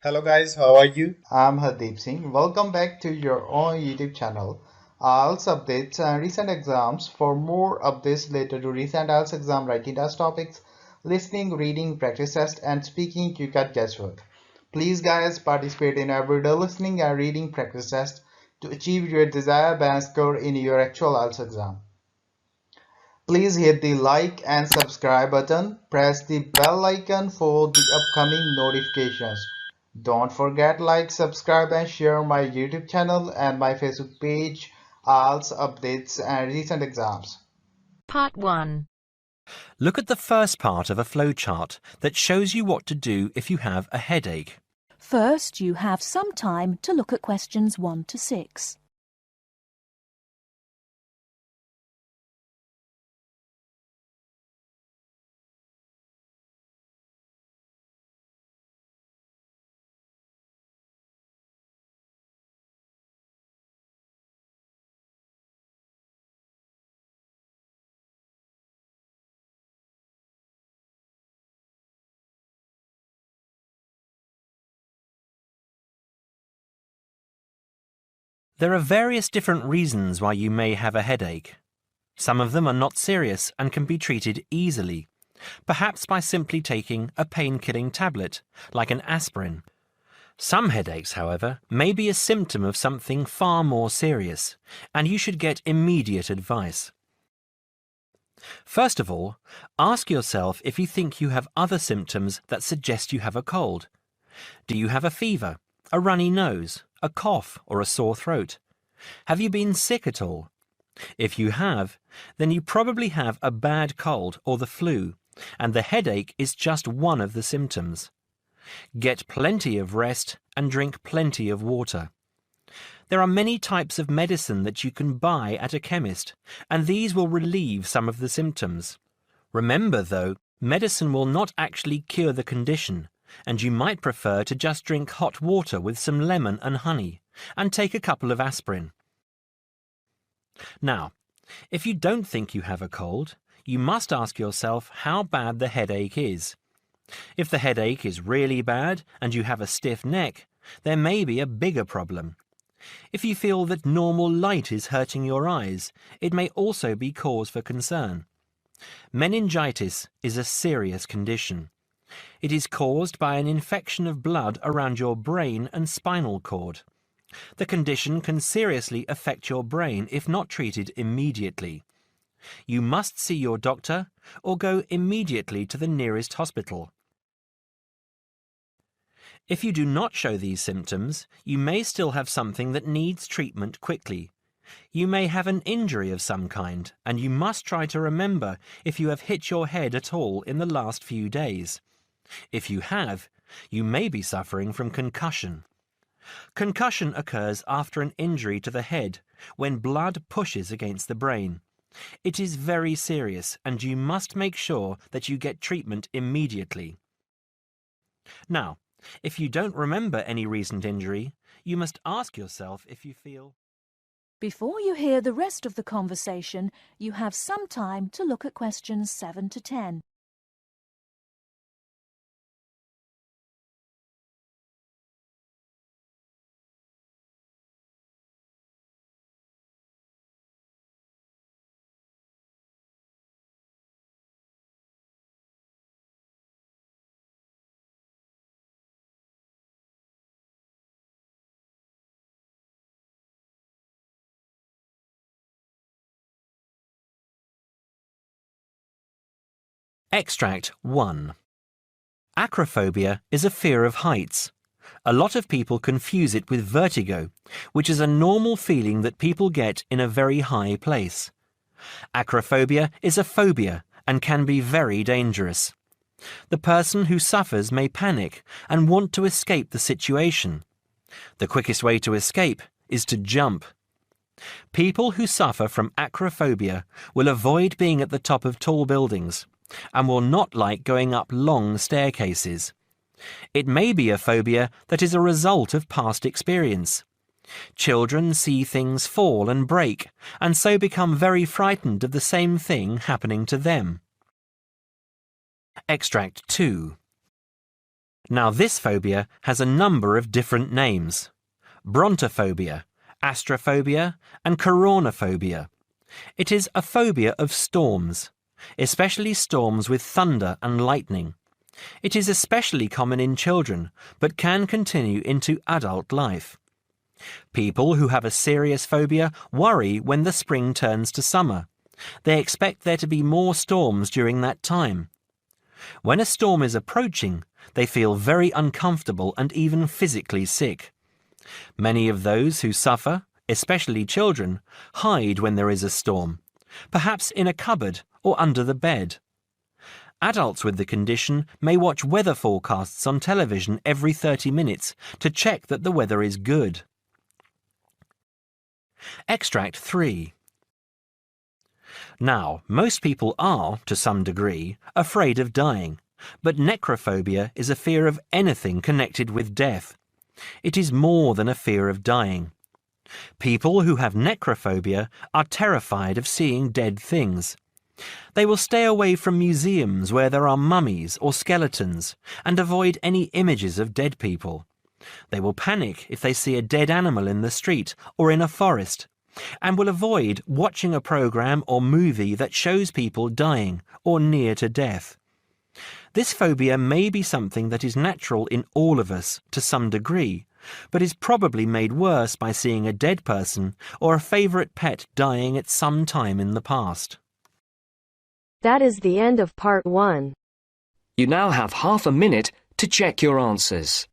Hello guys, how are you? I'm Hardeep Singh. Welcome back to your own YouTube channel. IELTS updates and recent exams. For more updates related to recent IELTS exam writing test topics, listening, reading, practice test, and speaking, you got guesswork. Please, guys, participate in everyday listening and reading practice test to achieve your desired band score in your actual IELTS exam. Please hit the like and subscribe button. Press the bell icon for the upcoming notifications. Don't forget like, subscribe and share my YouTube channel and my Facebook page, IELTS updates and recent exams. Part 1. Look at the first part of a flowchart that shows you what to do if you have a headache. First, you have some time to look at questions 1 to 6. There are various different reasons why you may have a headache. Some of them are not serious and can be treated easily, perhaps by simply taking a pain-killing tablet, like an aspirin. Some headaches, however, may be a symptom of something far more serious, and you should get immediate advice. First of all, ask yourself if you think you have other symptoms that suggest you have a cold. Do you have a fever, a runny nose, a cough, or a sore throat? Have you been sick at all? If you have, then you probably have a bad cold or the flu, and the headache is just one of the symptoms. Get plenty of rest and drink plenty of water. There are many types of medicine that you can buy at a chemist, and these will relieve some of the symptoms. Remember, though, medicine will not actually cure the condition, and you might prefer to just drink hot water with some lemon and honey, and take a couple of aspirin. Now, if you don't think you have a cold, you must ask yourself how bad the headache is. If the headache is really bad and you have a stiff neck, there may be a bigger problem. If you feel that normal light is hurting your eyes, it may also be cause for concern. Meningitis is a serious condition. It is caused by an infection of blood around your brain and spinal cord. The condition can seriously affect your brain if not treated immediately. You must see your doctor or go immediately to the nearest hospital. If you do not show these symptoms, you may still have something that needs treatment quickly. You may have an injury of some kind, and you must try to remember if you have hit your head at all in the last few days. If you have, you may be suffering from concussion. Concussion occurs after an injury to the head, when blood pushes against the brain. It is very serious, and you must make sure that you get treatment immediately. Now, if you don't remember any recent injury, you must ask yourself if you feel... Before you hear the rest of the conversation, you have some time to look at questions 7 to 10. Extract 1. Acrophobia is a fear of heights. A lot of people confuse it with vertigo, which is a normal feeling that people get in a very high place. Acrophobia is a phobia and can be very dangerous. The person who suffers may panic and want to escape the situation. The quickest way to escape is to jump. People who suffer from acrophobia will avoid being at the top of tall buildings and will not like going up long staircases. It may be a phobia that is a result of past experience. Children see things fall and break, and so become very frightened of the same thing happening to them. Extract 2. Now this phobia has a number of different names: brontophobia, astrophobia, and coronaphobia. It is a phobia of storms, especially storms with thunder and lightning. It is especially common in children, but can continue into adult life. People who have a serious phobia worry when the spring turns to summer. They expect there to be more storms during that time. When a storm is approaching, they feel very uncomfortable and even physically sick. Many of those who suffer, especially children, hide when there is a storm, perhaps in a cupboard or under the bed. Adults with the condition may watch weather forecasts on television every 30 minutes to check that the weather is good. Extract 3. Now, most people are, to some degree, afraid of dying, but necrophobia is a fear of anything connected with death. It is more than a fear of dying. People who have necrophobia are terrified of seeing dead things. They will stay away from museums where there are mummies or skeletons and avoid any images of dead people. They will panic if they see a dead animal in the street or in a forest, and will avoid watching a program or movie that shows people dying or near to death. This phobia may be something that is natural in all of us to some degree, but is probably made worse by seeing a dead person or a favourite pet dying at some time in the past. That is the end of part 1. You now have half a minute to check your answers.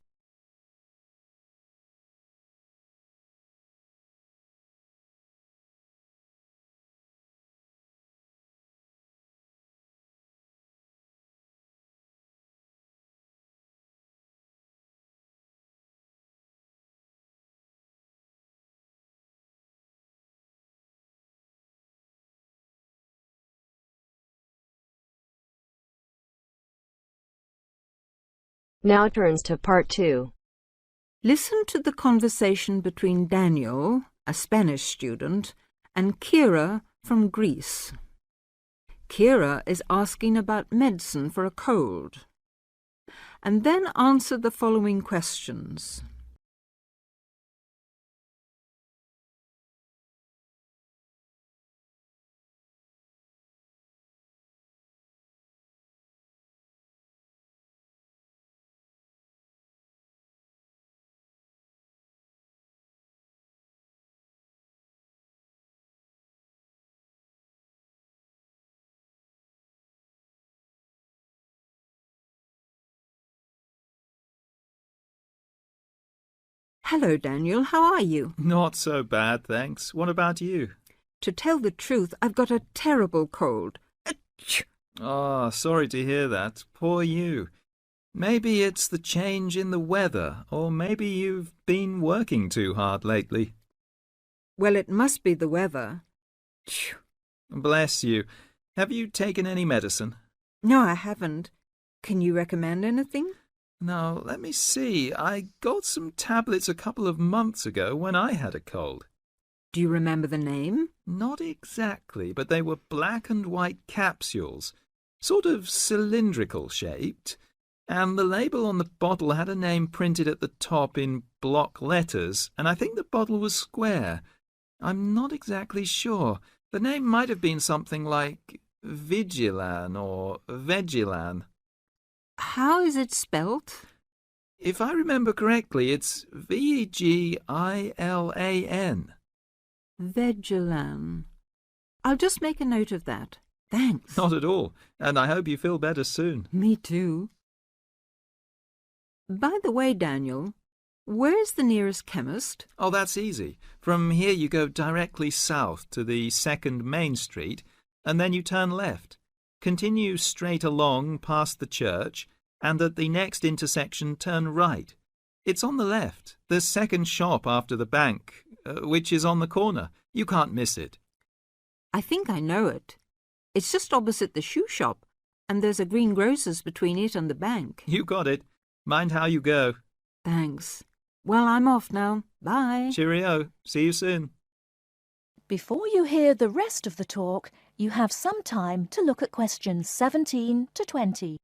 Now turns to part 2. Listen to the conversation between Daniel, a Spanish student, and Kira from Greece. Kira is asking about medicine for a cold. And then answer the following questions. Hello, Daniel. How are you? Not so bad, thanks. What about you? To tell the truth, I've got a terrible cold. Achoo! Ah, sorry to hear that. Poor you. Maybe it's the change in the weather, or maybe you've been working too hard lately. Well, it must be the weather. Achoo! Bless you. Have you taken any medicine? No, I haven't. Can you recommend anything? Now, let me see. I got some tablets a couple of months ago when I had a cold. Do you remember the name? Not exactly, but they were black and white capsules, sort of cylindrical shaped, and the label on the bottle had a name printed at the top in block letters, and I think the bottle was square. I'm not exactly sure. The name might have been something like Vigilan or Vegilan. How is it spelt? If I remember correctly, it's Vegilan. Vegilan. I'll just make a note of that. Thanks. Not at all, and I hope you feel better soon. Me too. By the way, Daniel, where's the nearest chemist? Oh, that's easy. From here you go directly south to the 2nd Main Street, and then you turn left. Continue straight along past the church, and at the next intersection turn right. It's on the left, the second shop after the bank, which is on the corner. You can't miss it. I think I know it. It's just opposite the shoe shop, and there's a greengrocer's between it and the bank. You got it. Mind how you go. Thanks. Well, I'm off now. Bye. Cheerio. See you soon. Before you hear the rest of the talk, you have some time to look at questions 17 to 20.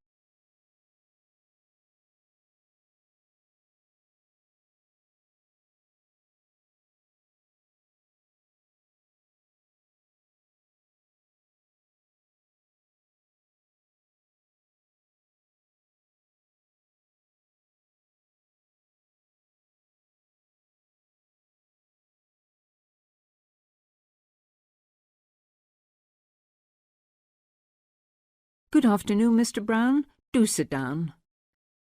Good afternoon, Mr. Brown. Do sit down.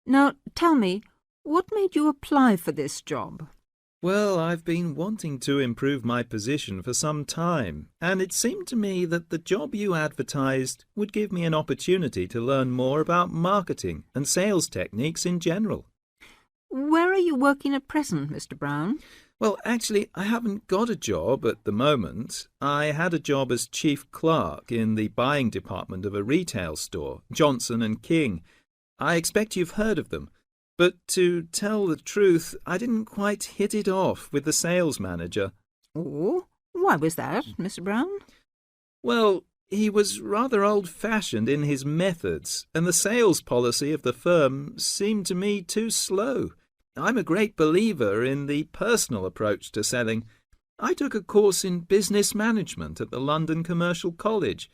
Now, tell me, what made you apply for this job? Well, I've been wanting to improve my position for some time, and it seemed to me that the job you advertised would give me an opportunity to learn more about marketing and sales techniques in general. Where are you working at present, Mr. Brown? Well, actually, I haven't got a job at the moment. I had a job as chief clerk in the buying department of a retail store, Johnson & King. I expect you've heard of them. But to tell the truth, I didn't quite hit it off with the sales manager. Oh, why was that, Mr. Brown? Well, he was rather old-fashioned in his methods, and the sales policy of the firm seemed to me too slow. I'm a great believer in the personal approach to selling. I took a course in business management at the London Commercial College,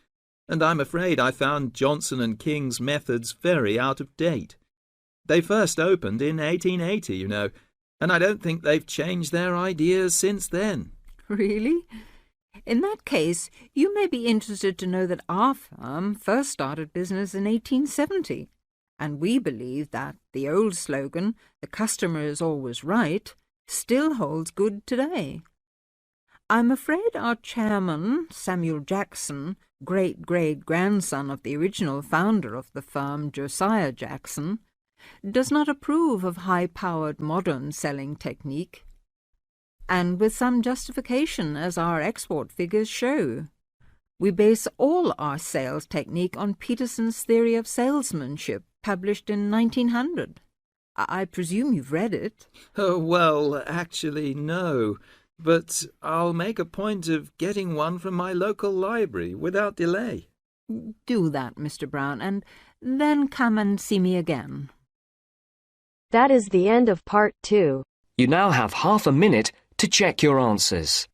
and I'm afraid I found Johnson & King's methods very out of date. They first opened in 1880, you know, and I don't think they've changed their ideas since then. Really? In that case, you may be interested to know that our firm first started business in 1870, and we believe that the old slogan, "The customer is always right," still holds good today. I'm afraid our chairman, Samuel Jackson, great-great-grandson of the original founder of the firm, Josiah Jackson, does not approve of high-powered modern selling technique, and with some justification, as our export figures show. We base all our sales technique on Peterson's theory of salesmanship, published in 1900. I presume you've read it. Oh, well, actually, no. But I'll make a point of getting one from my local library without delay. Do that, Mr. Brown, and then come and see me again. That is the end of part 2. You now have half a minute to check your answers.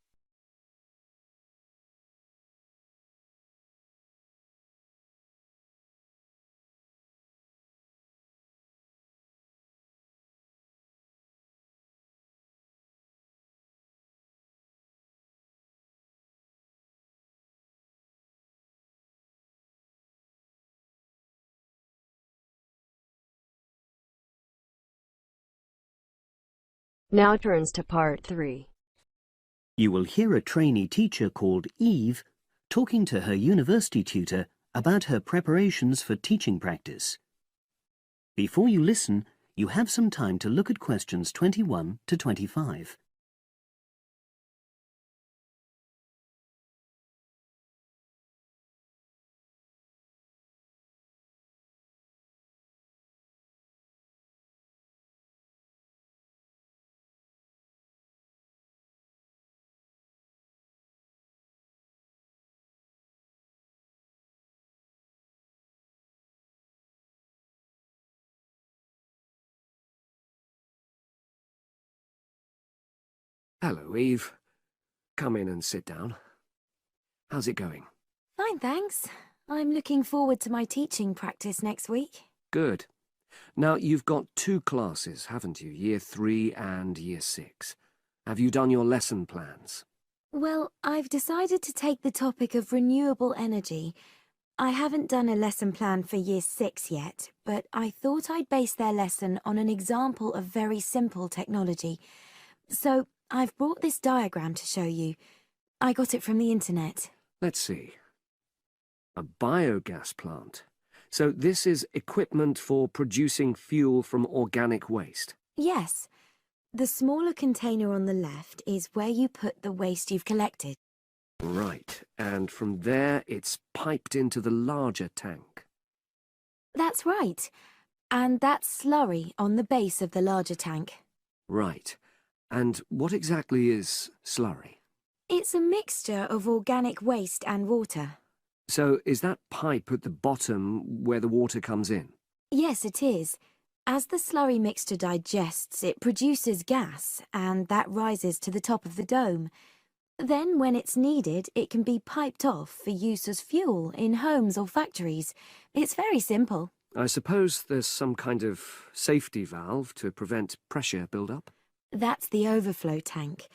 Now turns to part 3. You will hear a trainee teacher called Eve talking to her university tutor about her preparations for teaching practice. Before you listen, you have some time to look at questions 21 to 25. Hello, Eve. Come in and sit down. How's it going? Fine, thanks. I'm looking forward to my teaching practice next week. Good. Now, you've got 2 classes, haven't you? Year 3 and Year 6. Have you done your lesson plans? Well, I've decided to take the topic of renewable energy. I haven't done a lesson plan for Year 6 yet, but I thought I'd base their lesson on an example of very simple technology. So I've brought this diagram to show you. I got it from the internet. Let's see. A biogas plant. So this is equipment for producing fuel from organic waste? Yes. The smaller container on the left is where you put the waste you've collected. Right, and from there it's piped into the larger tank. That's right. And that's slurry on the base of the larger tank. Right. And what exactly is slurry? It's a mixture of organic waste and water. So is that pipe at the bottom where the water comes in? Yes, it is. As the slurry mixture digests, it produces gas, and that rises to the top of the dome. Then, when it's needed, it can be piped off for use as fuel in homes or factories. It's very simple. I suppose there's some kind of safety valve to prevent pressure build-up? That's the overflow tank.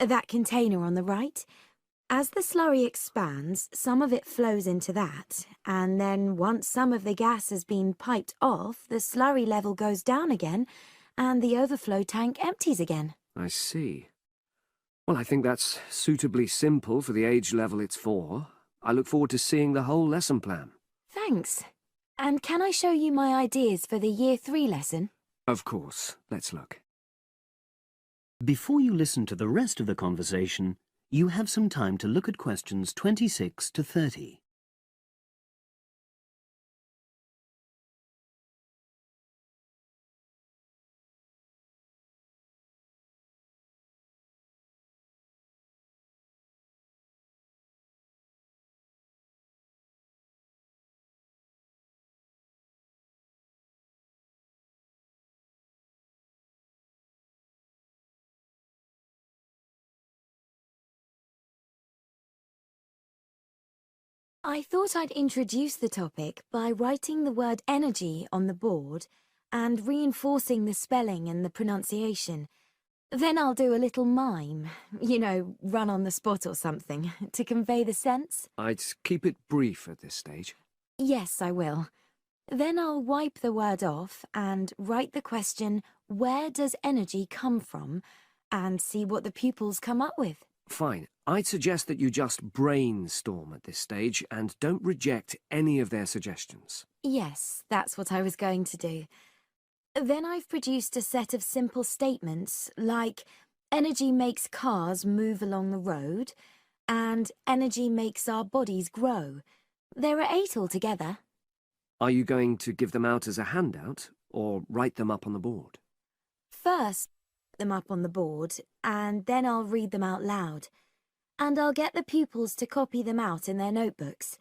That container on the right. As the slurry expands, some of it flows into that, and then once some of the gas has been piped off, the slurry level goes down again, and the overflow tank empties again. I see. Well, I think that's suitably simple for the age level it's for. I look forward to seeing the whole lesson plan. Thanks. And can I show you my ideas for the Year 3 lesson? Of course. Let's look. Before you listen to the rest of the conversation, you have some time to look at questions 26 to 30. I thought I'd introduce the topic by writing the word energy on the board and reinforcing the spelling and the pronunciation. Then I'll do a little mime, run on the spot or something, to convey the sense. I'd keep it brief at this stage. Yes, I will. Then I'll wipe the word off and write the question, where does energy come from? And see what the pupils come up with. Fine. I'd suggest that you just brainstorm at this stage and don't reject any of their suggestions. Yes, that's what I was going to do. Then I've produced a set of simple statements like, energy makes cars move along the road, and energy makes our bodies grow. There are 8 altogether. Are you going to give them out as a handout or write them up on the board? First, them up on the board, and then I'll read them out loud. And I'll get the pupils to copy them out in their notebooks.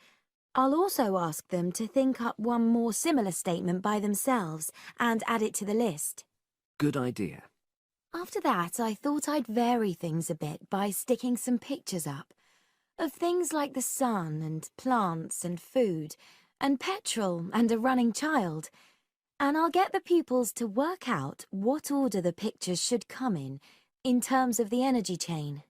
I'll also ask them to think up one more similar statement by themselves and add it to the list. Good idea. After that, I thought I'd vary things a bit by sticking some pictures up of things like the sun and plants and food and petrol and a running child. And I'll get the pupils to work out what order the pictures should come in terms of the energy chain.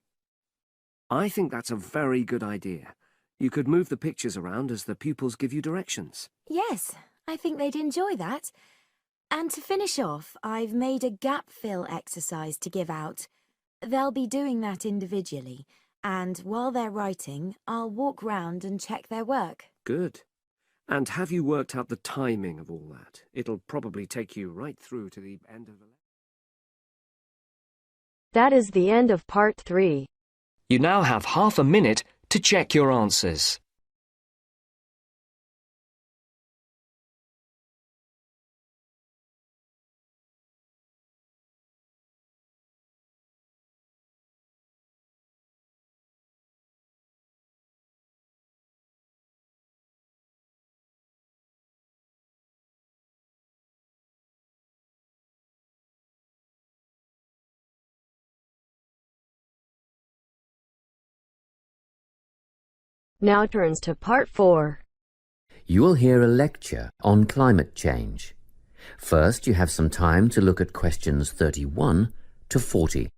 I think that's a very good idea. You could move the pictures around as the pupils give you directions. Yes, I think they'd enjoy that. And to finish off, I've made a gap fill exercise to give out. They'll be doing that individually, and while they're writing, I'll walk round and check their work. Good. And have you worked out the timing of all that? It'll probably take you right through to the end of the lesson. That is the end of part 3. You now have half a minute to check your answers. Now turns to part 4. You will hear a lecture on climate change. First, you have some time to look at questions 31 to 40.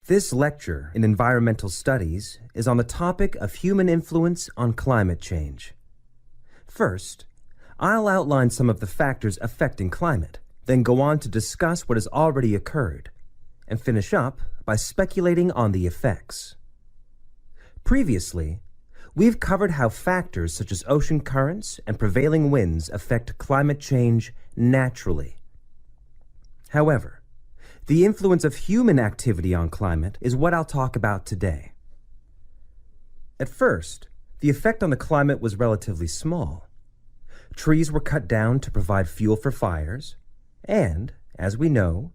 This lecture in Environmental Studies is on the topic of human influence on climate change. First, I'll outline some of the factors affecting climate, then go on to discuss what has already occurred, and finish up by speculating on the effects. Previously, we've covered how factors such as ocean currents and prevailing winds affect climate change naturally. However, the influence of human activity on climate is what I'll talk about today. At first, the effect on the climate was relatively small. Trees were cut down to provide fuel for fires, and, as we know,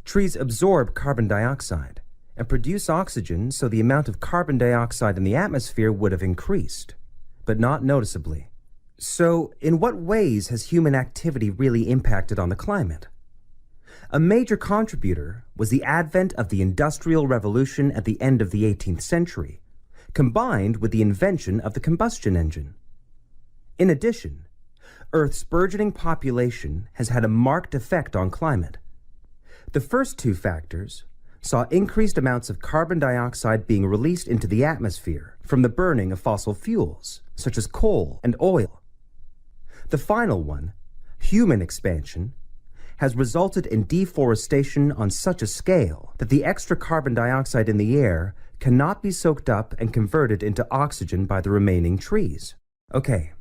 trees absorb carbon dioxide and produce oxygen, so the amount of carbon dioxide in the atmosphere would have increased, but not noticeably. So, in what ways has human activity really impacted on the climate? A major contributor was the advent of the Industrial Revolution at the end of the 18th century, combined with the invention of the combustion engine. In addition, Earth's burgeoning population has had a marked effect on climate. The first two factors saw increased amounts of carbon dioxide being released into the atmosphere from the burning of fossil fuels, such as coal and oil. The final one, human expansion, has resulted in deforestation on such a scale that the extra carbon dioxide in the air cannot be soaked up and converted into oxygen by the remaining trees. Okay,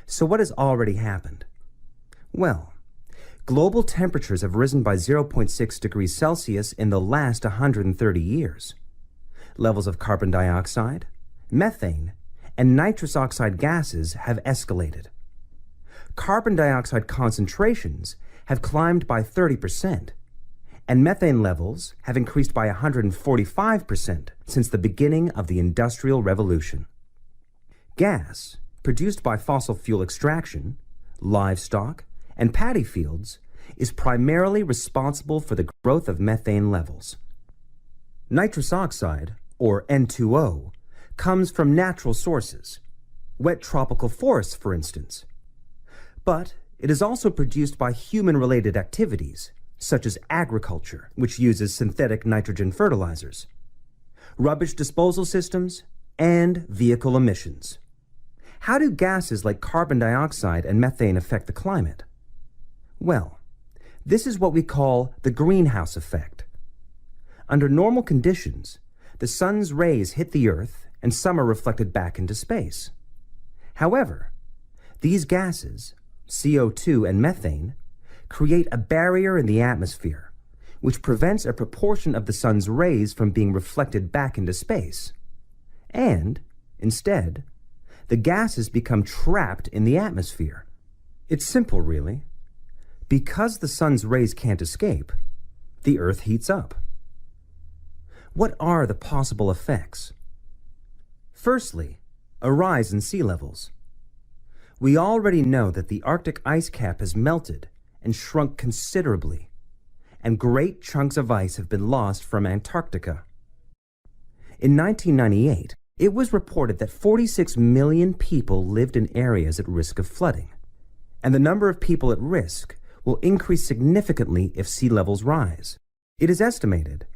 so what has already happened? Well, global temperatures have risen by 0.6 degrees Celsius in the last 130 years. Levels of carbon dioxide, methane, and nitrous oxide gases have escalated. Carbon dioxide concentrations have climbed by 30%, and methane levels have increased by 145% since the beginning of the Industrial Revolution. Gas, produced by fossil fuel extraction, livestock, and paddy fields, is primarily responsible for the growth of methane levels. Nitrous oxide, or N2O, comes from natural sources, wet tropical forests, for instance. But it is also produced by human-related activities, such as agriculture, which uses synthetic nitrogen fertilizers, rubbish disposal systems, and vehicle emissions. How do gases like carbon dioxide and methane affect the climate? Well, this is what we call the greenhouse effect. Under normal conditions, the sun's rays hit the Earth and some are reflected back into space. However, these gases, CO2 and methane, create a barrier in the atmosphere, which prevents a proportion of the sun's rays from being reflected back into space. And, instead, the gases become trapped in the atmosphere. It's simple, really. Because the sun's rays can't escape, the Earth heats up. What are the possible effects? Firstly, a rise in sea levels. We already know that the Arctic ice cap has melted and shrunk considerably, and great chunks of ice have been lost from Antarctica. In 1998, it was reported that 46 million people lived in areas at risk of flooding, and the number of people at risk will increase significantly if sea levels rise. It is estimated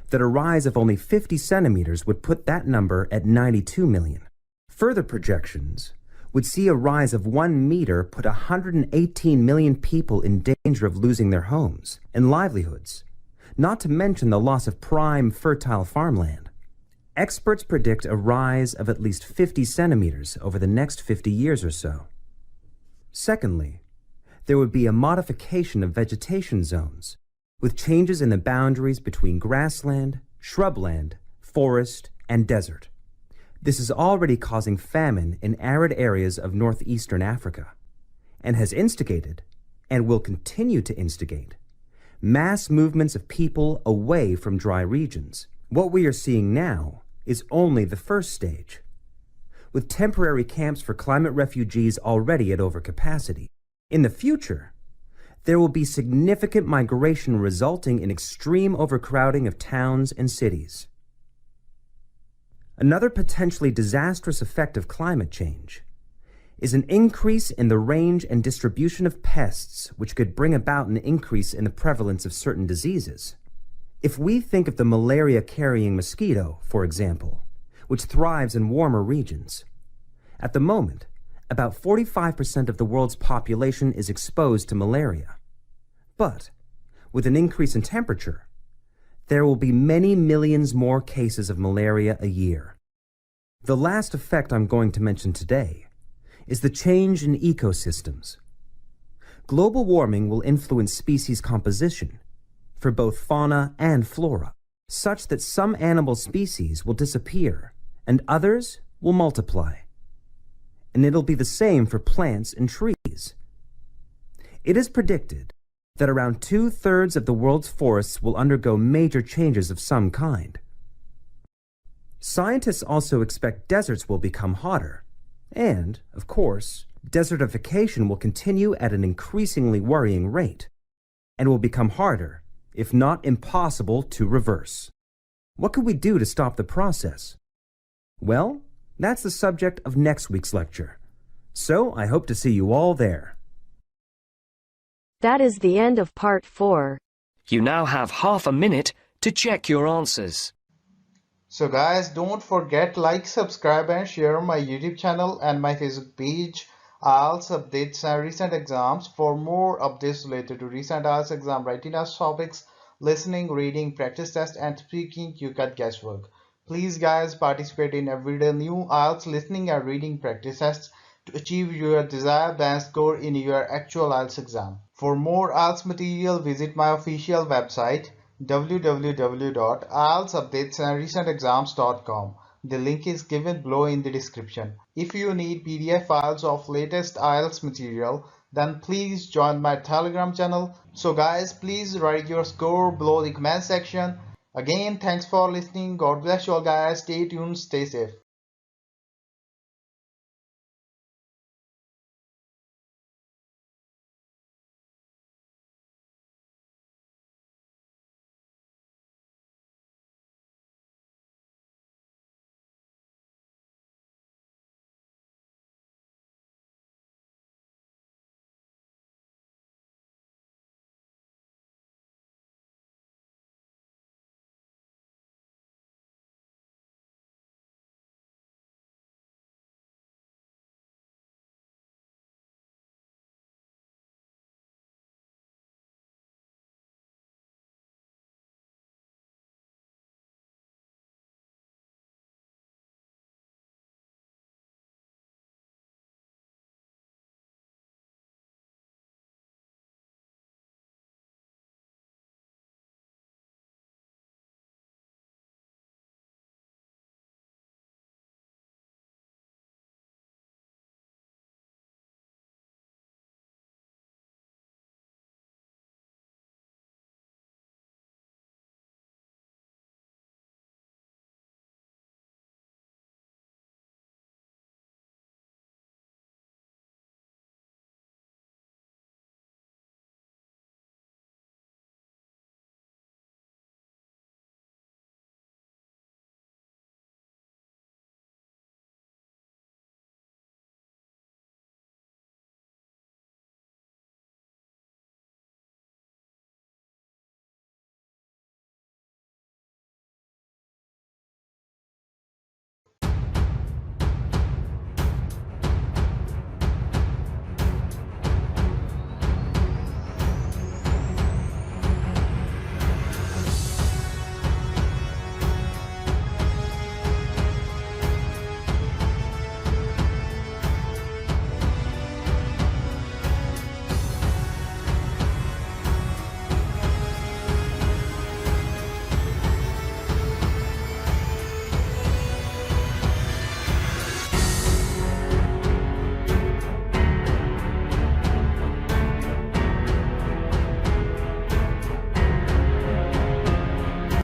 that a rise of only 50 centimeters would put that number at 92 million. Further projections would see a rise of 1 meter put 118 million people in danger of losing their homes and livelihoods, not to mention the loss of prime, fertile farmland. Experts predict a rise of at least 50 centimeters over the next 50 years or so. Secondly, there would be a modification of vegetation zones, with changes in the boundaries between grassland, shrubland, forest, and desert. This is already causing famine in arid areas of northeastern Africa, and has instigated, and will continue to instigate, mass movements of people away from dry regions. What we are seeing now is only the first stage, with temporary camps for climate refugees already at overcapacity. In the future, there will be significant migration resulting in extreme overcrowding of towns and cities. Another potentially disastrous effect of climate change is an increase in the range and distribution of pests, which could bring about an increase in the prevalence of certain diseases. If we think of the malaria-carrying mosquito, for example, which thrives in warmer regions, at the moment, about 45% of the world's population is exposed to malaria. But, with an increase in temperature, there will be many millions more cases of malaria a year. The last effect I'm going to mention today is the change in ecosystems. Global warming will influence species composition for both fauna and flora, such that some animal species will disappear and others will multiply. And it'll be the same for plants and trees. It is predicted that around 2/3 of the world's forests will undergo major changes of some kind. Scientists also expect deserts will become hotter. And, of course, desertification will continue at an increasingly worrying rate and will become harder, if not impossible, to reverse. What could we do to stop the process? Well, that's the subject of next week's lecture. So I hope to see you all there. That is the end of part 4. You now have half a minute to check your answers. So guys, don't forget like, subscribe and share my YouTube channel and my Facebook page, IELTS updates and recent exams. For more updates related to recent IELTS exam writing test topics, listening, reading, practice test and speaking, you got guesswork. Please guys, participate in everyday new IELTS listening and reading practice tests to achieve your desired band score in your actual IELTS exam. For more IELTS material, visit my official website www.ieltsupdatesandrecentexams.com. The link is given below in the description. If you need PDF files of latest IELTS material, then please join my Telegram channel. So guys, please write your score below the comment section. Again, thanks for listening. God bless you all guys. Stay tuned, stay safe.